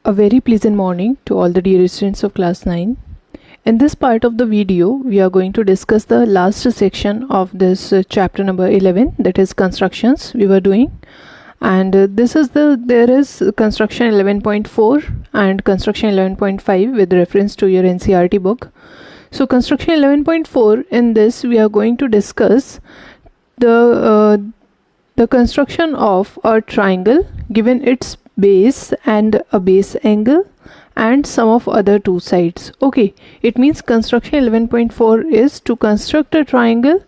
A very pleasant morning to all the dear students of class 9. In this part of the video, we are going to discuss the last section of this chapter number 11, that is constructions we were doing. And there is construction 11.4 and construction 11.5 with reference to your NCERT book. So construction 11.4, in this we are going to discuss the construction of a triangle given its base and a base angle and sum of other two sides. Okay, it means construction 11.4 is to construct a triangle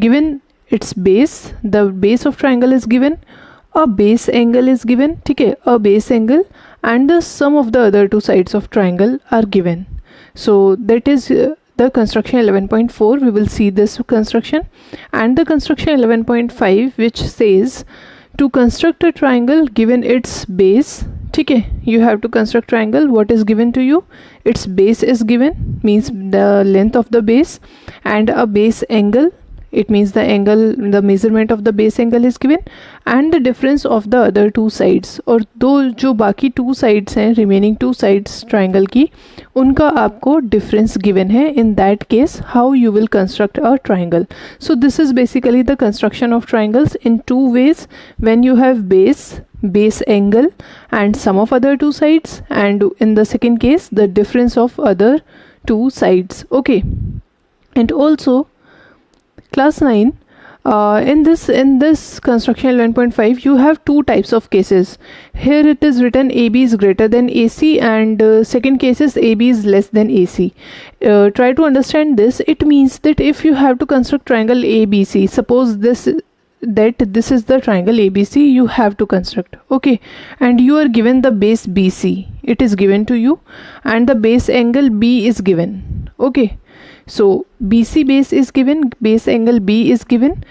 given its base, the base of triangle is given, a base angle is given, okay, a base angle, and the sum of the other two sides of triangle are given. So that is the construction 11.4. we will see this construction, and the construction 11.5 which says to construct a triangle given its base. Okay, you have to construct triangle. What is given to you? Its base is given, means the length of the base, and a base angle, it means the angle, the measurement of the base angle is given, and the difference of the other two sides, और दो जो बाकी two sides हैं, remaining two sides triangle की, उनका आपको difference given है. In that case, how you will construct a triangle. So this is basically the construction of triangles in two ways. When you have base angle and sum of other two sides, and in the second case the difference of other two sides. Okay, and also class 9, in this construction 11.5 you have two types of cases. Here it is written AB is greater than AC, and second case is AB is less than AC. Try to understand this. It means that if you have to construct triangle ABC, suppose this is the triangle ABC you have to construct, okay, and you are given the base BC, it is given to you, and the base angle B is given. Okay, so BC base is given, base angle B is given.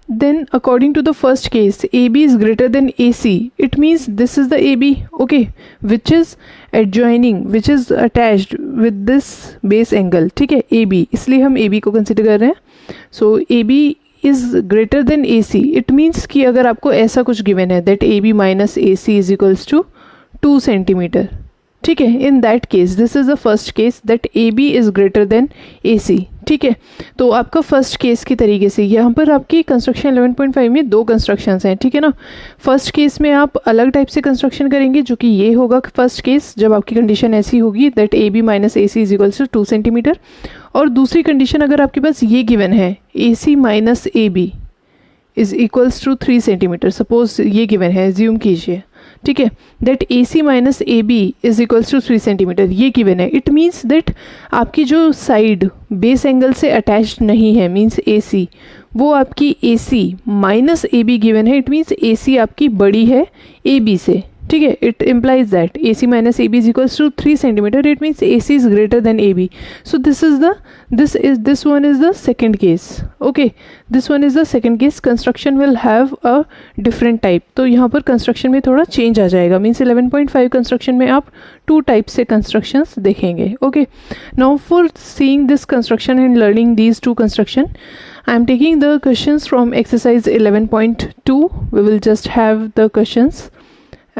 Then according to the first case, AB is greater than AC, it means this is the AB, okay, which is adjoining, which is attached with this base angle. ठीक है, AB, इसलिए हम AB को consider कर रहे हैं. So AB is greater than AC, it means कि अगर आपको ऐसा कुछ given है that AB minus AC is equals to 2 centimeter. ठीक है, in that case this is the first case that AB is greater than AC. ठीक है, तो आपका फर्स्ट केस की तरीके से यहाँ पर आपकी कंस्ट्रक्शन 11.5 में दो कंस्ट्रक्शंस हैं. ठीक है ना, फर्स्ट केस में आप अलग टाइप से कंस्ट्रक्शन करेंगे, जो कि ये होगा फर्स्ट केस जब आपकी कंडीशन ऐसी होगी that AB minus AC is equals to 2 centimetre. और दूसरी कंडीशन अगर आपके पास ये गिवन है AC minus AB is equals to 3 centimetre, suppose ये गिवन है, एज्यूम कीजिए, ठीक है, that AC minus AB is equals to 3 centimetre, ये गिवन है. इट मीन्स दैट आपकी जो साइड बेस एंगल से अटैच्ड नहीं है, मीन्स AC, वो आपकी AC माइनस AB गिवन है. इट मीन्स AC आपकी बड़ी है AB से. ठीक है, it implies that AC minus AB is equals to 3 centimetre. It means AC is greater than AB. So this one is the second case. Okay, this one is the second case. Construction will have a different type. तो यहाँ पर construction में थोड़ा change आ जाएगा. Means 11.5 construction में आप to type से constructions देखेंगे. Okay, now for seeing this construction and learning these two construction, I am taking the questions from exercise 11.2. We will just have the questions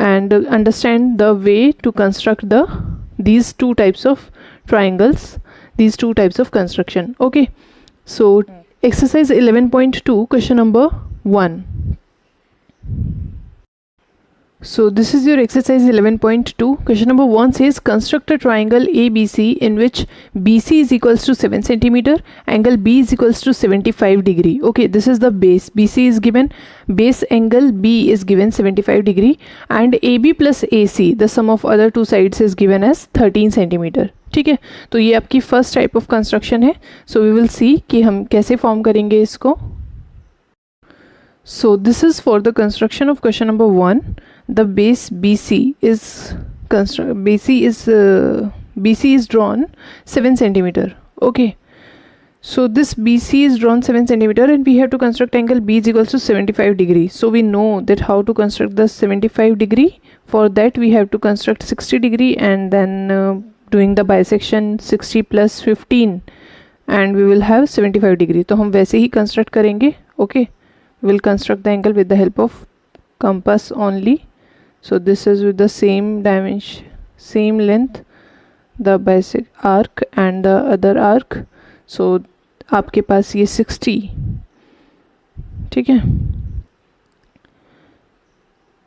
and understand the way to construct these two types of triangles, these two types of construction. Okay, so exercise 11.2, question number 1. So this is your exercise 11.2. Question number 1 says construct a triangle ABC in which BC is equals to 7 centimeter, angle B is equals to 75 degree. Okay, this is the base. BC is given, base angle B is given 75 degree, and AB plus AC, the sum of other two sides, is given as 13 centimeter. ठीक है, तो ये आपकी first type of construction है. So we will see कि हम कैसे form करेंगे इसको. So this is for the construction of question number 1. The base BC is drawn 7 centimeter. Okay, so this BC is drawn 7 centimeter, and we have to construct angle B is equals to 75 degree. So we know that how to construct the 75 degree. For that we have to construct 60 degree, and then doing the bisection 60 plus 15, and we will have 75 degree. तो हम वैसे ही construct करेंगे. Okay, we will construct the angle with the help of compass only. So this is with the same dimension, same length, the basic arc and the other arc. So आपके पास ये 60, ठीक है.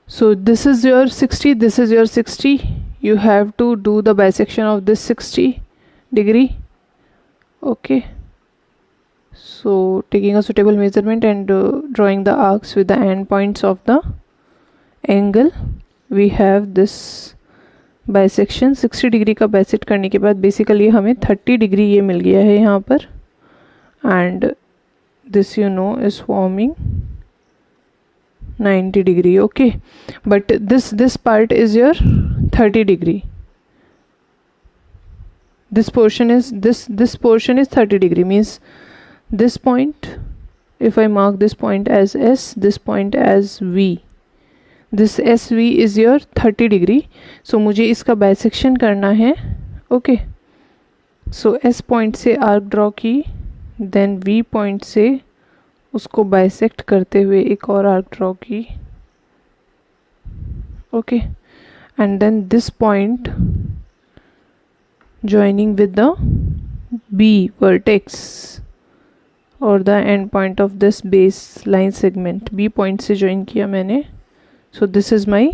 So this is your 60, this is your 60. You have to do the bisection of this 60 degree. Okay. So taking a suitable measurement and drawing the arcs with the end points of the angle, we have this bisection. 60 degree का bisect करने के बाद basically हमें 30 degree ये मिल गया है यहाँ पर, and this you know is forming 90 degree. Okay, but this part is your 30 degree. This portion is 30 degree, means this point, if I mark this point as S, this point as V, this SV is your 30 degree. So मुझे इसका bisection करना है. Okay, so S point से arc draw की, then V point से उसको bisect करते हुए एक और आर्क ड्रॉ की. Okay, and then this point joining with the B vertex or the end point of this baseline segment. B point से join किया मैंने. So this is my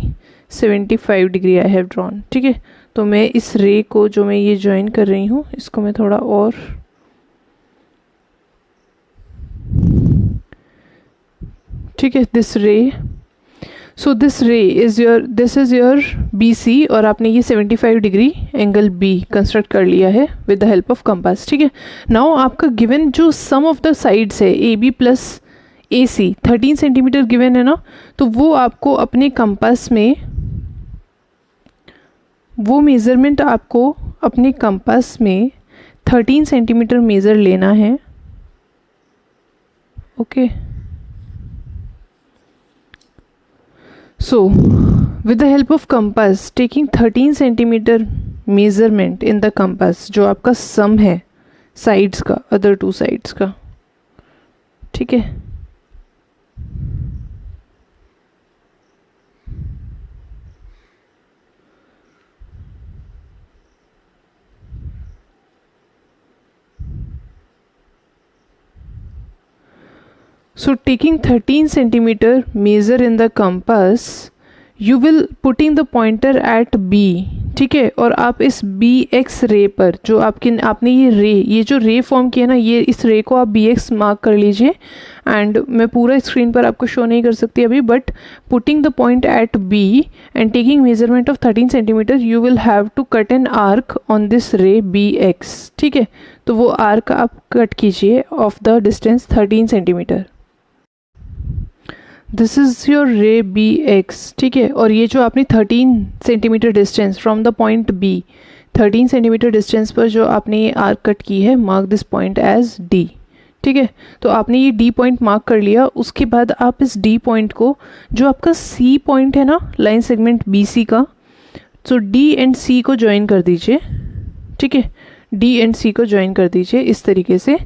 75 degree I have drawn. ठीक है, तो मैं इस रे को जो मैं ये join कर रही हूँ इसको मैं थोड़ा और ठीक है, दिस रे. सो दिस रे is your, this is your BC और आपने ये 75 डिग्री एंगल B कंस्ट्रक्ट कर लिया है with the help of compass. ठीक है, नाउ आपका गिवन जो सम ऑफ द साइड्स है AB plus AC 13 centimetre given है ना, तो वो आपको अपने कंपास में, वो मेज़रमेंट आपको अपने कंपास में 13 सेंटीमीटर मेज़र लेना है. Okay, so with the help of compass, taking 13 centimeter measurement in the compass, जो आपका sum है sides का, other two sides का. ठीक है, so taking 13 centimeter measure in the compass, you will putting the pointer at B. ठीक है, और आप इस BX रे पर जो आपने ये जो रे फॉर्म किया ना, ये इस रे को आप BX मार्क कर लीजिए. एंड मैं पूरा स्क्रीन पर आपको शो नहीं कर सकती अभी, but putting the point at B and taking measurement of 13 centimetre, you will have to cut an arc on this ray BX. ठीक है, तो वो आर्क आप कट कीजिए of the distance 13 centimetre. This is your ray BX. ठीक है, और ये जो आपने 13 centimetre distance from the point B, 13 centimetre distance पर जो आपने ये आर्क कट की है, mark this point as D. ठीक है, तो आपने ये D पॉइंट मार्क कर लिया. उसके बाद आप इस D पॉइंट को, जो आपका C पॉइंट है ना लाइन सेगमेंट BC का, तो D एंड C को ज्वाइन कर दीजिए. ठीक है, D एंड C को ज्वाइन कर दीजिए इस तरीके से.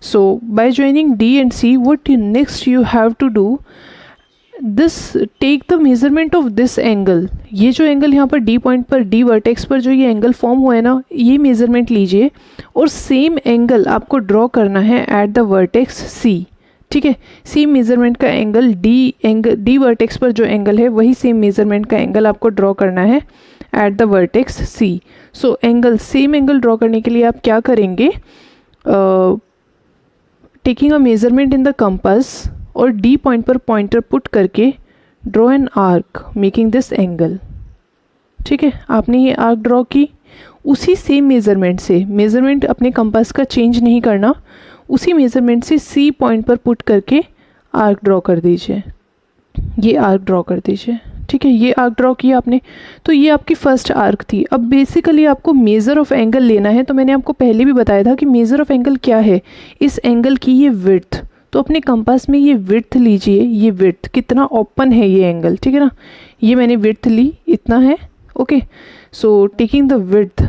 So by joining D and C, what next you have to do, this take the measurement of this angle. ये जो एंगल यहाँ पर D पॉइंट पर, D वर्टेक्स पर जो ये एंगल फॉर्म हुआ है ना, ये मेजरमेंट लीजिए और सेम एंगल आपको ड्रॉ करना है एट द वर्टेक्स C. ठीक है, सेम मेजरमेंट का एंगल D वर्टेक्स पर जो एंगल है, वही सेम मेजरमेंट का एंगल आपको ड्रॉ करना है at the vertex C. So angle, same angle draw करने के लिए आप क्या करेंगे, taking a measurement in the compass और D पॉइंट पर पॉइंटर पुट करके draw an arc making this angle. ठीक है, आपने ये आर्क ड्रॉ की, उसी सेम मेज़रमेंट से, मेज़रमेंट अपने कंपास का चेंज नहीं करना, उसी मेज़रमेंट से C पॉइंट पर पुट करके आर्क ड्रॉ कर दीजिए. ये आर्क ड्रॉ कर दीजिए. ठीक है, ये आर्क ड्रॉ किया आपने, तो ये आपकी फर्स्ट आर्क थी. अब बेसिकली आपको मेज़र ऑफ एंगल लेना है. तो मैंने आपको पहले भी बताया था कि मेज़र ऑफ एंगल क्या है, इस एंगल की ये विड्थ. तो अपने कंपास में ये विड्थ लीजिए. ये विड्थ कितना ओपन है ये एंगल. ठीक है ना, ये मैंने विड्थ ली, इतना है. Okay, so taking the width,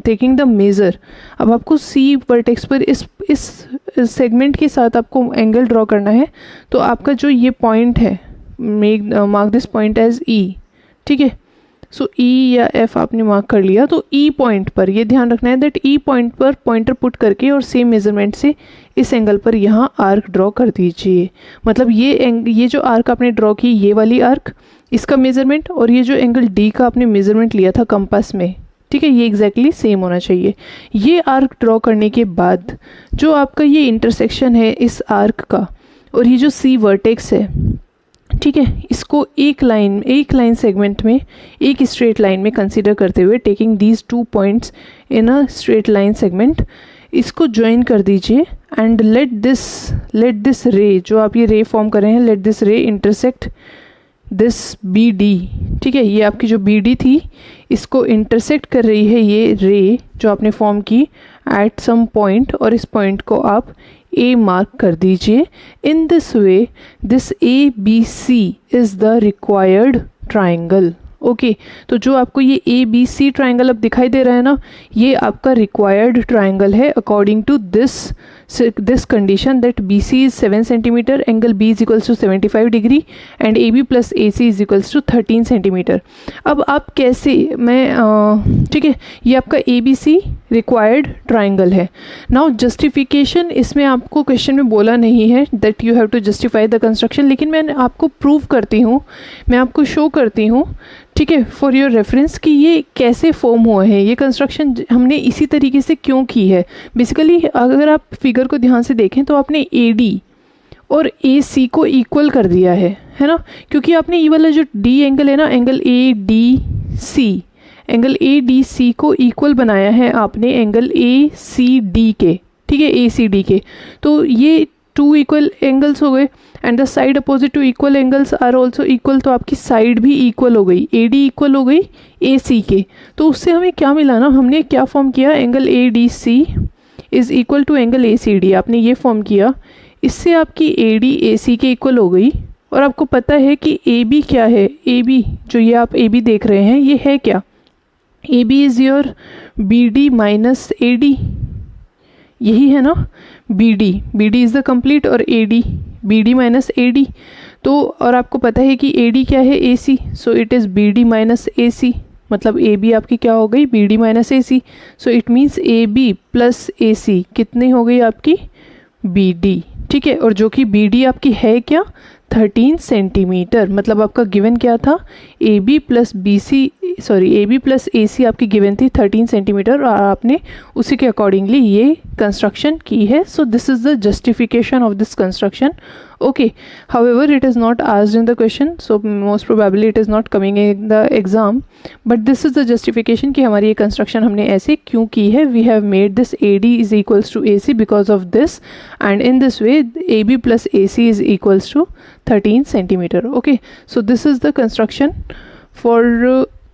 taking the measure. अब आपको C वर्टेक्स पर इस सेगमेंट के साथ आपको एंगल ड्रॉ करना है. तो आपका जो ये पॉइंट है, mark this point as E. ठीक है। सो ई या एफ आपने मार्क कर लिया, तो ई पॉइंट पर ये ध्यान रखना है दैट ई पॉइंट पर पॉइंटर पुट करके और सेम मेजरमेंट से इस एंगल पर यहाँ आर्क ड्रॉ कर दीजिए। मतलब ये जो आर्क आपने ड्रॉ की, ये वाली आर्क, इसका मेजरमेंट, और ये जो एंगल डी का आपने मेजरमेंट लिया था कंपास में, ठीक है, ये एग्जैक्टली सेम होना चाहिए। ये आर्क ड्रॉ करने के बाद जो आपका ये इंटरसेक्शन है इस आर्क का और ये जो सी वर्टेक्स है, ठीक है, इसको एक लाइन सेगमेंट में, एक स्ट्रेट लाइन में कंसीडर करते हुए, taking these 2 points in a straight line segment, इसको ज्वाइन कर दीजिए एंड लेट दिस रे, जो आप ये रे फॉर्म कर रहे हैं, लेट दिस रे इंटरसेक्ट दिस बी डी। ठीक है, ये आपकी जो बी डी थी इसको इंटरसेक्ट कर रही है ये रे जो आपने फॉर्म की एट सम पॉइंट, और इस पॉइंट को आप ए मार्क कर दीजिए। In this way this A B C is the required triangle. Okay, तो जो आपको ये ए बी सी ट्राइंगल अब दिखाई दे रहा है ना, ये आपका रिक्वायर्ड ट्राइंगल है according to this condition that B C is 7 centimetre, angle B is equals to 75 degree and A B plus A C is equals to 13 centimetre. अब आप कैसे, ठीक है, ये आपका A B C required triangle है। Now justification, इसमें आपको क्वेश्चन में बोला नहीं है that you have to justify the construction, लेकिन मैं आपको प्रूव करती हूँ, मैं आपको शो करती हूँ, ठीक है, फॉर योर रेफरेंस कि ये कैसे फॉर्म हुआ है, ये कंस्ट्रक्शन हमने इसी तरीके से क्यों की है। बेसिकली अगर आप फिगर को ध्यान से देखें तो आपने ए डी और ए सी को इक्वल कर दिया है ना, क्योंकि आपने ये वाला जो डी एंगल है ना, angle A D C, angle A D C को इक्वल बनाया है आपने एंगल ए सी डी के, ठीक है, ए सी डी के। तो ये 2 इक्वल एंगल्स हो गए and the side opposite to equal angles are also equal, तो आपकी साइड भी इक्वल हो गई, ए डी इक्वल हो गई ए सी के। तो उससे हमें क्या मिला ना, हमने क्या फॉर्म किया, angle A D C is equal to angle A C D, आपने ये फॉर्म किया, इससे आपकी ए डी ए सी के इक्वल हो गई। और आपको पता है कि ए बी क्या है, ए बी जो ये आप ए बी देख रहे हैं ये है क्या, A B is your B D minus A D, यही है ना, B D is the complete और A D B D minus A D. तो और आपको पता है कि ए डी क्या है, A C, so it is B D minus A C, मतलब ए बी आपकी क्या हो गई, B D minus A C. So it means A B plus A C कितनी हो गई आपकी, बी डी, ठीक है। और जो कि बी डी आपकी है क्या, 13 सेंटीमीटर, मतलब आपका गिवन क्या था, A B plus B C, sorry A B plus A C आपकी गिवन थी 13 सेंटीमीटर, और आपने उसी के अकॉर्डिंगली ये कंस्ट्रक्शन की है। So this is the justification of this construction. Okay, however it is not asked in the question, so most probably it is not coming in the exam, but this is the justification कि हमारी ये construction हमने ऐसे क्यों की है। We have made this AD is equals to AC because of this, and in this way AB plus AC is equals to 13 centimeter. Okay, so this is the construction for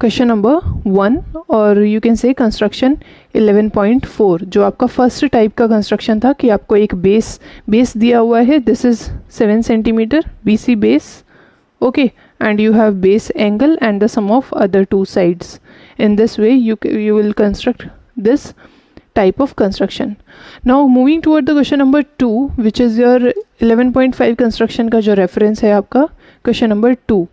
question number 1, और you can say construction 11.4, जो आपका first type का construction था कि आपको एक base दिया हुआ है, this is 7 centimetre BC base, okay, and you have base angle and the sum of other 2 sides. In this way you will construct this type of construction. Now moving toward the question number 2, which is your 11.5 construction का जो reference है आपका question number 2।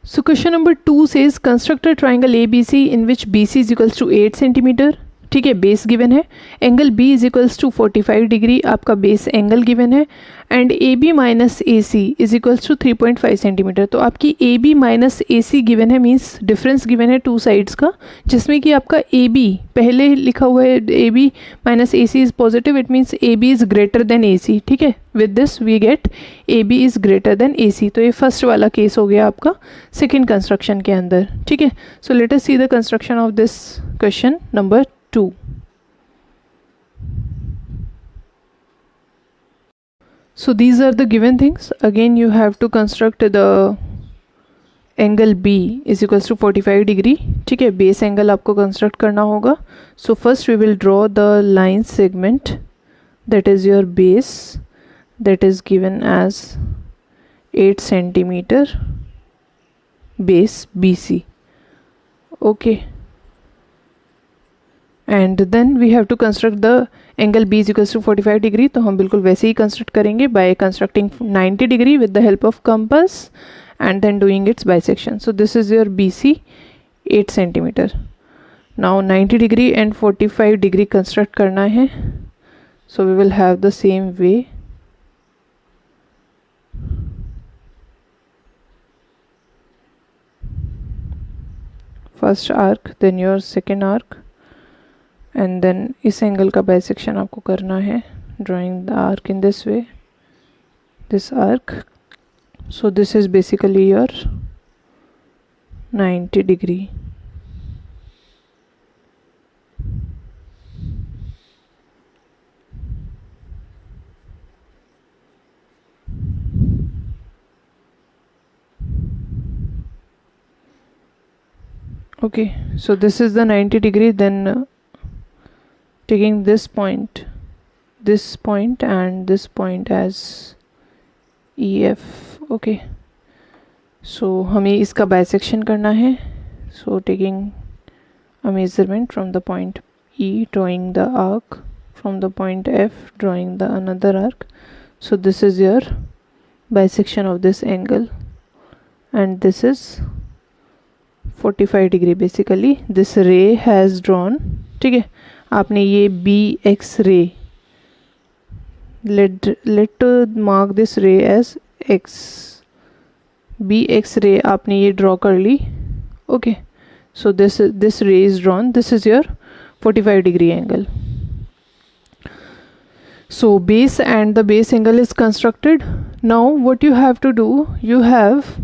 So question number 2 says construct a triangle ABC in which BC is equals to 8 centimetre, ठीक है, base given है, angle B is equals to 45 degree आपका base angle given है, and A B minus A C is equals to 3.5 centimetre. तो आपकी A B minus A C given है, means difference given है 2 sides का, जिसमें कि आपका ए बी पहले लिखा हुआ है, A B minus A C is positive, it means A B is greater than A C, ठीक है। With this we get A B is greater than A C. तो ये फर्स्ट वाला केस हो गया आपका सेकेंड कंस्ट्रक्शन के अंदर, ठीक है। So let us see the construction of this question number 2. So these are the given things. Again you have to construct the angle B is equals to 45 degree, ठीक है, base angle आपको construct करना होगा। So first we will draw the line segment that is your base, that is given as 8 centimeter base BC, okay। And then we have to construct the angle B is equals to 45 degree. तो हम बिल्कुल वैसे ही construct करेंगे by constructing 90 degree with the help of compass and then doing its bisection. So this is your BC 8 centimetre. Now 90 degree and 45 degree construct करना है. So we will have the same way. First arc, then your second arc, and then इस angle का bisection आपको करना है. Drawing the arc in this way, this arc. So this is basically your 90 degree. Okay, so this is the 90 degree, then taking this point and this point as EF. Okay, so हमें इसका bisection करना है. So taking a measurement from the point E, drawing the arc, from the point F, drawing the another arc. So this is your bisection of this angle, and this is 45 degree. Basically this रे has drawn. ठीक है, आपने ये BX रे, late mark this रे as X. BX रे आपने ये ड्रॉ कर ली. ओके, सो दिस रे is drawn. This is your 45 degree angle. So base and the base angle is constructed. Now what you have to do, you have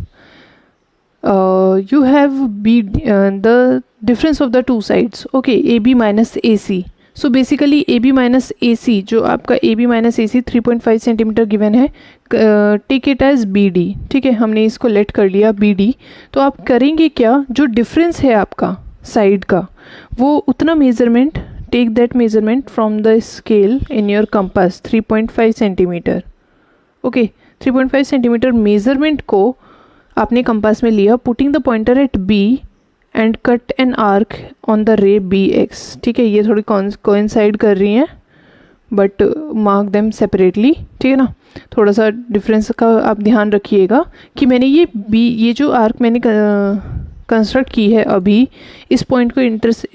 the difference of the two sides. Okay, AB minus AC. So basically AB minus AC, जो आपका AB minus AC 3.5 centimetre given है, take it as BD. ठीक है, हमने इसको late कर लिया BD. तो आप करेंगे क्या, जो डिफरेंस है आपका साइड का, वो उतना measurement, take that measurement from the scale in your compass 3.5 centimetre. Okay, 3.5 centimetre measurement को आपने कंपास में लिया, putting the pointer at B and cut an arc on the ray BX. ठीक है, ये थोड़ी कोइंसाइड कर रही हैं बट मार्क देम सेपरेटली. ठीक है ना, थोड़ा सा डिफरेंस का आप ध्यान रखिएगा कि मैंने ये जो आर्क मैंने कंस्ट्रक्ट की है अभी, इस पॉइंट को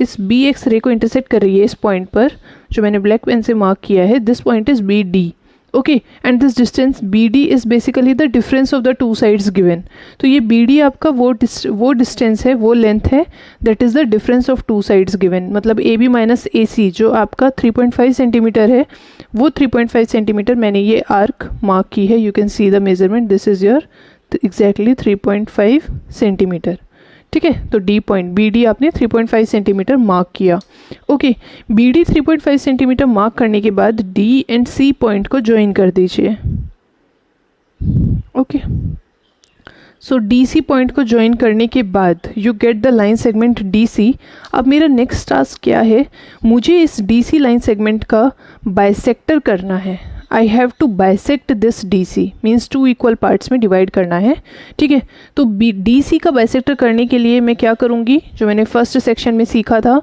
इस BX रे को इंटरसेक्ट कर रही है. इस पॉइंट पर जो मैंने ब्लैक पेन से मार्क किया है, this point is BD. Okay, and this distance BD is basically the difference of the two sides given. तो ये BD आपका वो डिस्टेंस है, वो लेंथ है, that is the difference of two sides given. मतलब AB माइनस AC जो आपका 3.5 सेंटीमीटर है, वो 3.5 सेंटीमीटर मैंने ये आर्क मार्क की है. You can see the measurement. This is your exactly 3.5 centimetre. ठीक है, तो D पॉइंट BD आपने 3.5 सेंटीमीटर मार्क किया. ओके, BD 3.5 सेंटीमीटर मार्क करने के बाद D एंड C पॉइंट को ज्वाइन कर दीजिए. ओके, सो DC पॉइंट को ज्वाइन करने के बाद you get the line segment DC. अब मेरा नेक्स्ट टास्क क्या है, मुझे इस DC लाइन सेगमेंट का बाइसेक्टर करना है. I have to bisect this DC, means 2 equal parts में डिवाइड करना है. ठीक है, तो DC का बाइसेक्टर करने के लिए मैं क्या करूँगी, जो मैंने फर्स्ट सेक्शन में सीखा था,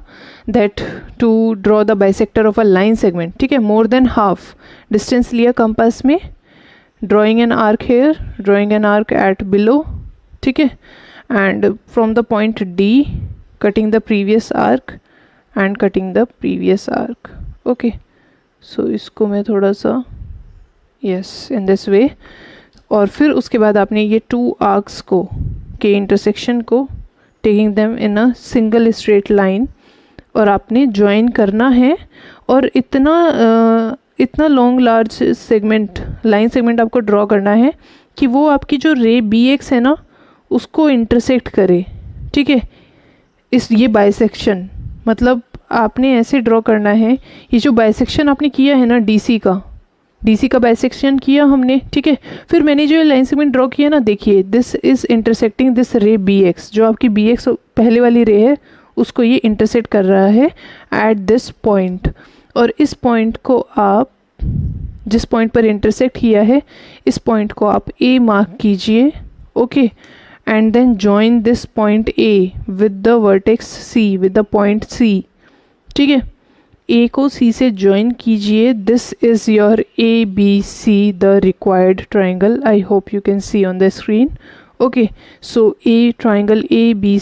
that to draw the bisector of a line segment. ठीक है, मोर देन हाफ डिस्टेंस लिया कंपास में, drawing an arc here, drawing an arc at below. ठीक है, and from the point D cutting the previous arc and cutting the previous arc. Okay, so इसको मैं थोड़ा सा यस इन दिस वे. और फिर उसके बाद आपने ये 2 आर्क्स को के इंटरसेक्शन को taking them in a single straight line, और आपने ज्वाइन करना है. और इतना long large segment, line segment आपको ड्रॉ करना है कि वो आपकी जो रे BX है ना, उसको इंटरसेक्ट करे. ठीक है, ये बाइसेक्शन मतलब आपने ऐसे ड्रॉ करना है. ये जो बाइसेक्शन आपने किया है ना DC का बाइसेक्शन किया हमने. ठीक है, फिर मैंने जो लाइन सेगमेंट ड्रॉ किया ना, देखिए this is intersecting this ray BX. जो आपकी BX पहले वाली रे है, उसको ये इंटरसेक्ट कर रहा है एट दिस पॉइंट. और इस पॉइंट को आप, जिस पॉइंट पर इंटरसेक्ट किया है, इस पॉइंट को आप A मार्क कीजिए. Okay, and then join this point A with the vertex C, with the point C. ठीक है, ए को सी से ज्वाइन कीजिए. This is your A B C, the required triangle. I hope you can see on the screen. Okay, so A triangle A B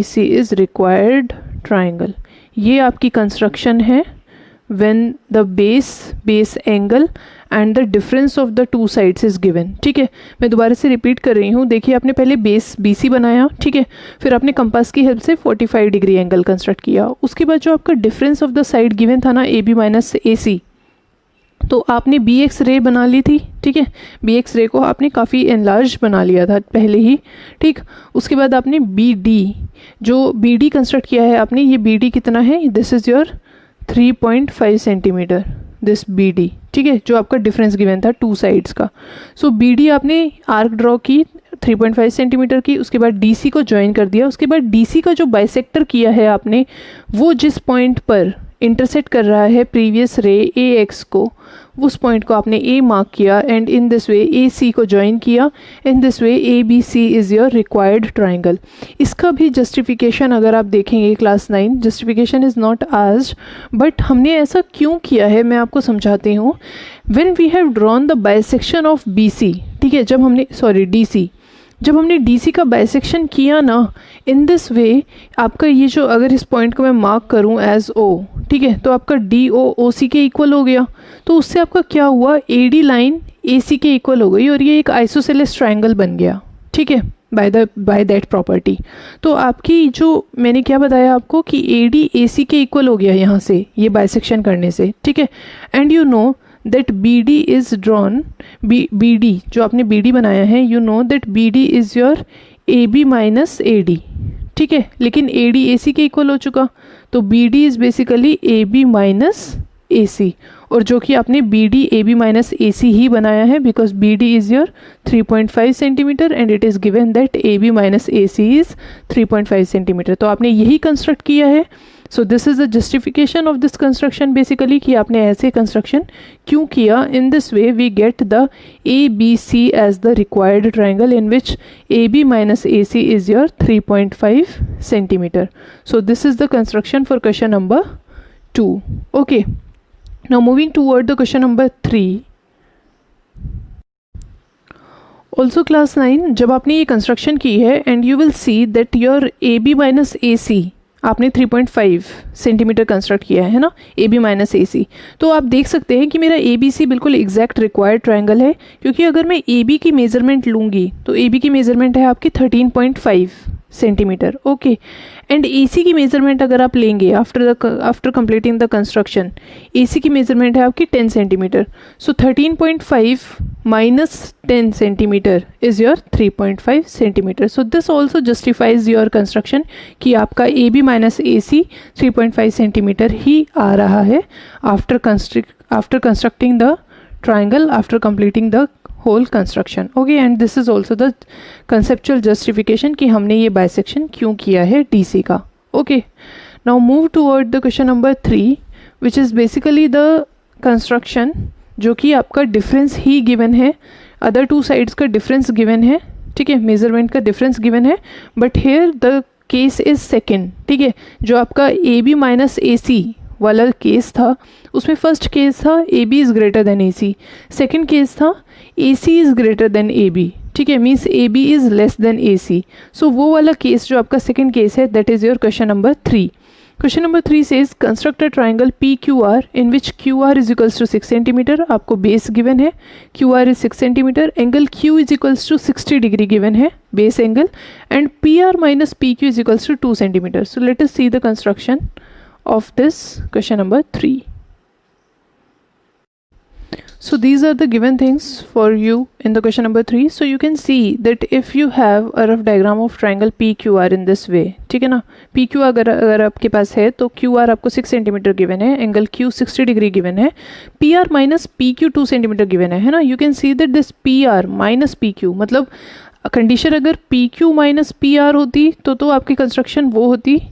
C is required triangle. ये आपकी construction है when the base angle and the difference of the two sides is given. ठीक है, मैं दोबारा से repeat कर रही हूँ. देखिए, आपने पहले बेस BC बनाया, ठीक है, फिर आपने कंपास की हेल्प से 45 डिग्री एंगल कंस्ट्रक्ट किया. उसके बाद जो आपका difference of the side given था ना, AB माइनस AC, तो आपने BX रे बना ली थी. ठीक है, BX रे को आपने काफ़ी एनलार्ज बना लिया था पहले ही. ठीक, उसके बाद आपने BD, जो BD कंस्ट्रक्ट किया है आपने, ये BD कितना है, this is your 3.5 centimetre, this BD. ठीक है, जो आपका डिफरेंस गिवन था टू साइड्स का. सो BD आपने आर्क ड्रॉ की 3.5 सेंटीमीटर की. उसके बाद DC को ज्वाइन कर दिया. उसके बाद DC का जो बाइसेक्टर किया है आपने, वो जिस पॉइंट पर इंटरसेक्ट कर रहा है प्रीवियस रे AX को, उस पॉइंट को आपने A मार्क किया and in this way AC को ज्वाइन किया. In this way ABC is your required triangle. इसका भी जस्टिफिकेशन अगर आप देखेंगे class 9, justification is not asked, but हमने ऐसा क्यों किया है मैं आपको समझाती हूँ. When we have drawn the bisection of BC, ठीक है, जब हमने DC, जब हमने DC का बाइसेक्शन किया ना, इन दिस वे आपका ये जो, अगर इस पॉइंट को मैं मार्क करूं एज O, ठीक है, तो आपका DO OC के इक्वल हो गया. तो उससे आपका क्या हुआ, AD लाइन AC के इक्वल हो गई और ये एक आइसोसेलेस ट्राइंगल बन गया. ठीक है, बाय दैट प्रॉपर्टी. तो आपकी जो मैंने क्या बताया आपको कि AD AC के इक्वल हो गया यहाँ से, ये बाइसेक्शन करने से. ठीक है, and you know that BD is drawn, BD जो आपने BD बनाया है, you know that BD is your AB minus AD. ठीक है, लेकिन AD AC के इक्वल हो चुका, तो BD is basically AB minus AC, और जो कि आपने BD AB minus AC ही बनाया है, because BD is your 3.5 centimetre and it is given that AB minus AC is 3.5 centimetre. तो आपने यही कंस्ट्रक्ट किया है. So this is the justification of this construction basically, कि आपने ऐसे कंस्ट्रक्शन क्यों किया. In this way we get the ABC as the required triangle in which AB minus AC is your 3.5 centimetre. So this is the construction for question number 2. Okay, now moving toward the question number 3. Also class 9, जब आपने ये construction की है and you will see that your AB minus AC आपने 3.5 centimetre construct किया है ना, AB minus AC. तो आप देख सकते हैं कि मेरा ABC बिल्कुल एग्जैक्ट रिक्वायर्ड ट्राइंगल है, क्योंकि अगर मैं AB की मेजरमेंट लूँगी तो AB की मेजरमेंट है आपकी 13.5 सेंटीमीटर. ओके, एंड AC की मेजरमेंट अगर आप लेंगे after completing the construction, AC की मेजरमेंट है आपकी 10 centimetre. So 13.5 minus 10 centimetre is your 3.5 centimetre. So this also justifies your construction कि आपका AB माइनस AC 3.5 सेंटीमीटर ही आ रहा है after constructing the triangle, after completing the whole construction. Okay, and this is also the conceptual justification कि हमने ये bisection क्यों किया है DC का. Okay, now move toward the question number 3 which is basically the construction जो कि आपका डिफरेंस ही गिवन है, अदर टू साइड्स का डिफरेंस गिवन है. ठीक है, मेजरमेंट का डिफरेंस गिवन है, but here the case is second. ठीक है, जो आपका AB माइनस AC वाला केस था, उसमें फर्स्ट केस था AB is greater than AC, second case था AC is greater than AB. ठीक है, means AB is less than AC. So वो वाला केस जो आपका सेकेंड केस है, that is your question number 3. Question number 3 says construct a triangle PQR in which QR is equals to 6 centimetre. आपको base given है, QR is 6 centimetre, angle Q is equals to 60 degree given है, base angle, and PR minus PQ is equals to 2 centimetre. So let us see the construction of this question number 3. So these are the given things for you in the question number 3. So you can see that if you have a rough diagram of triangle PQR in this way, ठीक है ना, PQ अगर आपके पास है तो QR आपको 6 centimetre given है, angle Q 60 degree given है, PR minus PQ 2 centimetre given है ना. You can see that this PR minus PQ, मतलब कंडीशन अगर PQ माइनस PR होती तो आपकी कंस्ट्रक्शन वो होती,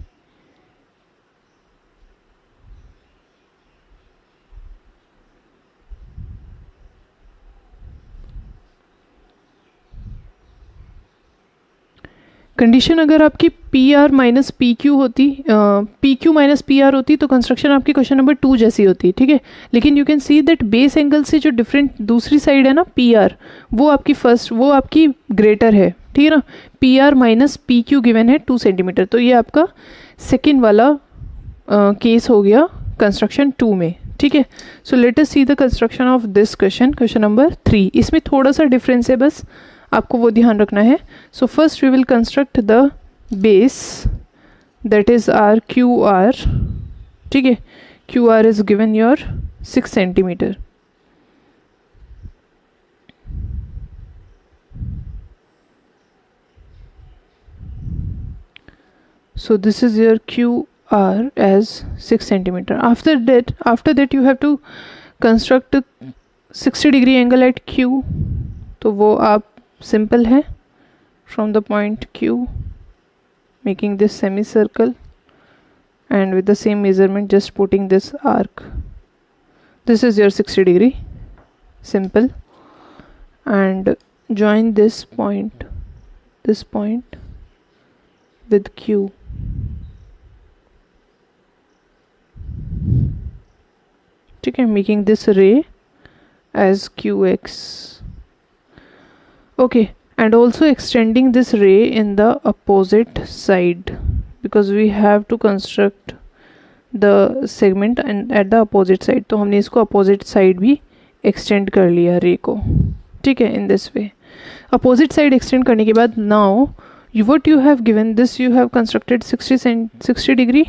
कंडीशन अगर आपकी P R minus P Q होती, P Q minus P R होती तो कंस्ट्रक्शन आपकी क्वेश्चन नंबर 2 जैसी होती, ठीक है। लेकिन you can see that base angle से जो डिफरेंट दूसरी साइड है ना पी आर, वो आपकी ग्रेटर है, ठीक है ना। P R minus P Q given है 2 सेंटीमीटर, तो ये आपका सेकेंड वाला केस हो गया कंस्ट्रक्शन 2 में, ठीक है। So let us see the construction of this question number 3। इसमें थोड़ा सा डिफरेंस है, बस आपको वो ध्यान रखना है। So first we will construct the base that is R Q R, ठीक है। Q R is given your 6 centimetre. So this is your QR as 6 centimeter. After that you have to construct a 60 degree angle at Q. तो वो आप simple है, from the point Q, making this semicircle, and with the same measurement just putting this arc. This is your 60 degree, simple, and join this point with Q. ठीक है, making this ray as QX. Okay, and also extending this ray in the opposite side, because we have to construct the segment and at the opposite side. तो हमने इसको opposite side भी extend कर लिया ray को, ठीक है, in this way. Opposite side extend करने के बाद now what you have given this, you have constructed 60 degree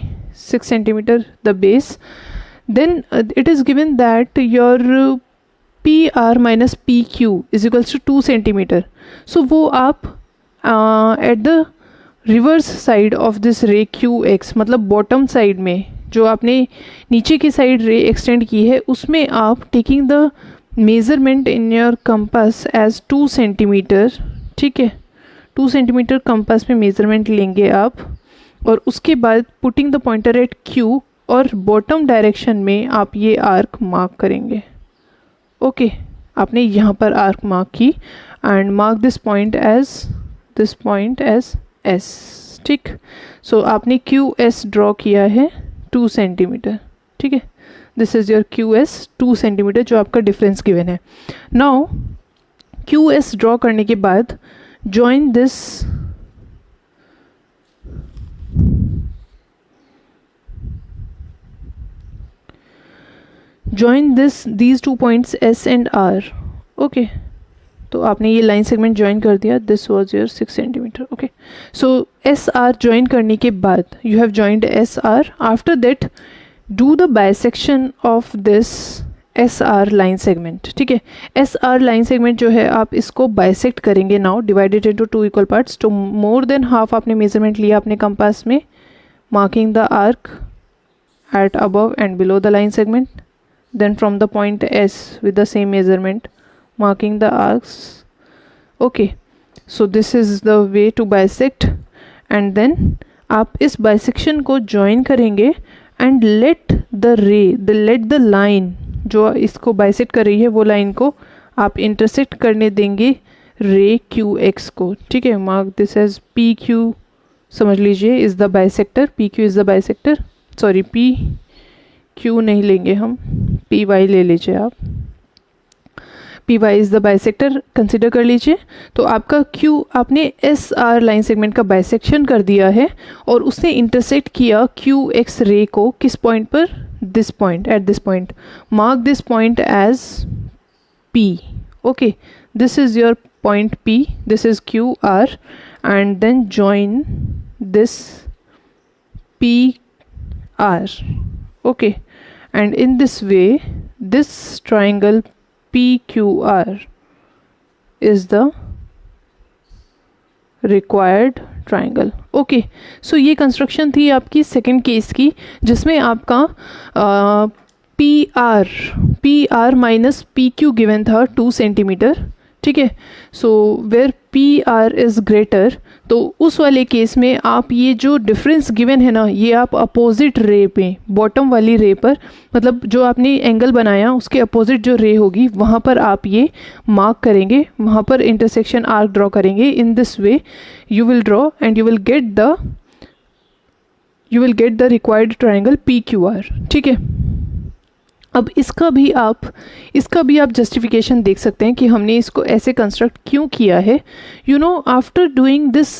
6 centimeter the base. Then it is given that your PR minus PQ is equals to 2 centimeter. So वो आप at the reverse side of this ray QX, मतलब bottom side में जो आपने नीचे की side रे extend की है, उसमें आप taking the measurement in your compass as 2 centimeter, ठीक है। 2 सेंटीमीटर कंपास में मेजरमेंट लेंगे आप, और उसके बाद putting the pointer at Q, और बॉटम डायरेक्शन में आप ये आर्क मार्क करेंगे। ओके, आपने यहाँ पर आर्क मार्क की and mark this point as S, ठीक। सो आपने QS ड्रॉ किया है 2 सेंटीमीटर, ठीक है। This is your QS 2 centimetre जो आपका डिफरेंस गिवन है। नाउ QS ड्रॉ करने के बाद join these 2 points S and R. Okay, तो आपने ये लाइन सेगमेंट ज्वाइन कर दिया, this was your 6 centimetre. Okay, so S R join करने के बाद you have joined S R. After that do the bisection of this S R line segment, ठीक है। एस आर लाइन सेगमेंट जो है आप इसको बाइसेक्ट करेंगे now, divided into 2 equal parts. तो मोर देन हाफ आपने मेजरमेंट लिया अपने कंपास में, marking the arc at above and below the line segment. Then from the point S with the same measurement marking the arcs. Okay, so this is the way to bisect, and then आप इस bisection को join करेंगे and let the line जो इसको bisect कर रही है वो लाइन को आप इंटरसेक्ट करने देंगे रे QX को, ठीक है। मार्क दिस एज PQ, समझ लीजिए is the bisector, PQ is the bisector, sorry PQ नहीं लेंगे हम, PY ले लीजिए आप, PY is the bisector consider कर लीजिए। तो आपका Q, आपने SR लाइन सेगमेंट का बाइसेक्शन कर दिया है और उसने इंटरसेक्ट किया QX रे को किस पॉइंट पर, this point, at this point. Mark this point as P. Okay, this is your point P, this is QR, and then join this PR. Okay, and in this way this triangle PQR is the required triangle. Okay, so ये construction थी आपकी second case की, जिसमें आपका P R minus PQ given था 2 centimetre, ठीक है। So where P R is greater, तो उस वाले केस में आप ये जो डिफरेंस गिवन है ना, ये आप अपोजिट रे पे, बॉटम वाली रे पर, मतलब जो आपने एंगल बनाया उसके अपोजिट जो रे होगी वहाँ पर आप ये मार्क करेंगे, वहाँ पर इंटरसेक्शन आर्क ड्रॉ करेंगे. इन this way you will draw and you will get the required triangle P Q R. ठीक है. अब इसका भी आप जस्टिफिकेशन देख सकते हैं कि हमने इसको ऐसे कंस्ट्रक्ट क्यों किया है. You know, after doing this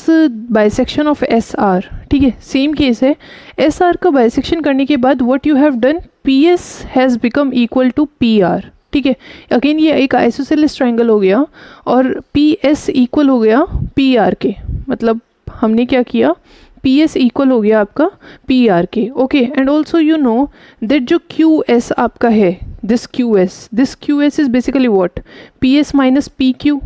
bisection of S R, ठीक है, सेम केस है, एस आर का बाइसेक्शन करने के बाद what you have done, P S has become equal to P R. ठीक है. अगेन ये एक आइसोसेलेस ट्राइंगल हो गया और पी एस इक्वल हो गया पी आर के. मतलब हमने क्या किया, पी एस इक्वल हो गया आपका पी आर के. Okay. And also you know that जो क्यू एस आपका है, this Q S is basically what, P S minus P Q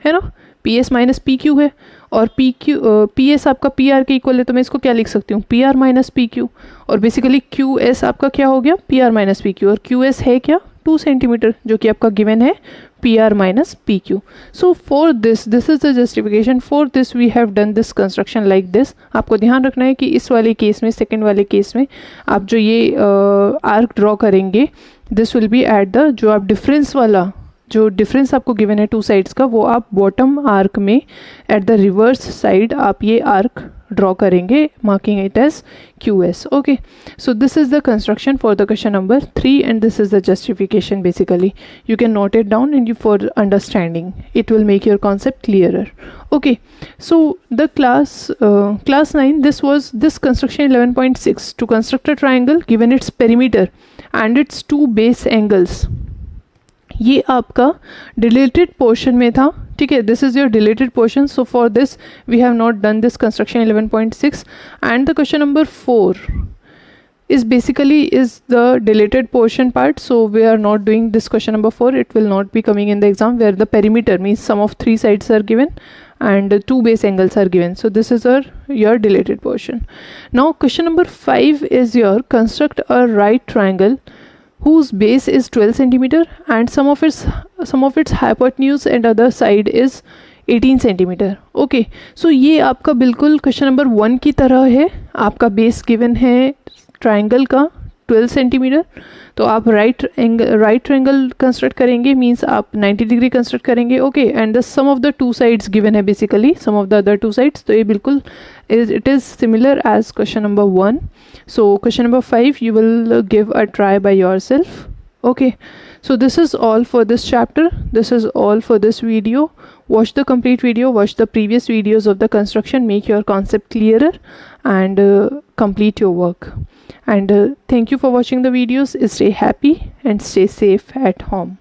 है ना, P S minus P Q है, और पी एस आपका पी आर के इक्वल है, तो मैं इसको क्या लिख सकती हूँ, P R minus P Q. और बेसिकली क्यू एस आपका क्या हो गया, P R minus P Q, और क्यू एस है क्या, 2 सेंटीमीटर, जो कि आपका गिवन है P R minus P Q. So for this is the justification, for this we have done this construction like this. आपको ध्यान रखना है कि इस वाले केस में, सेकेंड वाले केस में आप जो ये आर्क ड्रॉ करेंगे, this will be at the, जो आप डिफरेंस वाला, जो डिफरेंस आपको गिवन है 2 साइड्स का, वो आप बॉटम आर्क में एट द रिवर्स साइड आप ये आर्क ड्रॉ करेंगे, marking it as Q S. Okay. So this is the construction for the question number 3 and this is the justification. Basically you can note it down and you for understanding it will make your concept clearer. Okay, so the class 9, this construction 11.6, to construct a triangle given its perimeter and its 2 base angles. ये आपका deleted portion में था. ठीक है. This is your dilated portion. So for this we have not done this construction 11.6 and the question number 4 is basically is the deleted portion part. So we are not doing this question number 4. It will not be coming in the exam, where the perimeter means sum of 3 sides are given and 2 base angles are given. So this is your deleted portion. Now question number 5 is your construct a right triangle whose base is 12 centimeter and some of its hypotenuse and other side is 18 centimetre. Okay. So ये आपका बिल्कुल question number 1 की तरह है. आपका base given है triangle का 12 centimetre, तो आप राइट ट्राइंगल कंस्ट्रक्ट करेंगे, मींस आप 90 डिग्री कंस्ट्रक्ट करेंगे. Okay. And the sum of the 2 sides given है, basically sum of the other 2 sides. तो ये बिल्कुल it is similar as question number 1. So question number 5 you will give a try by yourself. Okay, so this is all for this chapter. This is all for this video. Watch the complete video, watch the previous videos of the construction, make your concept clearer and complete your work. And thank you for watching the videos. Stay happy and stay safe at home.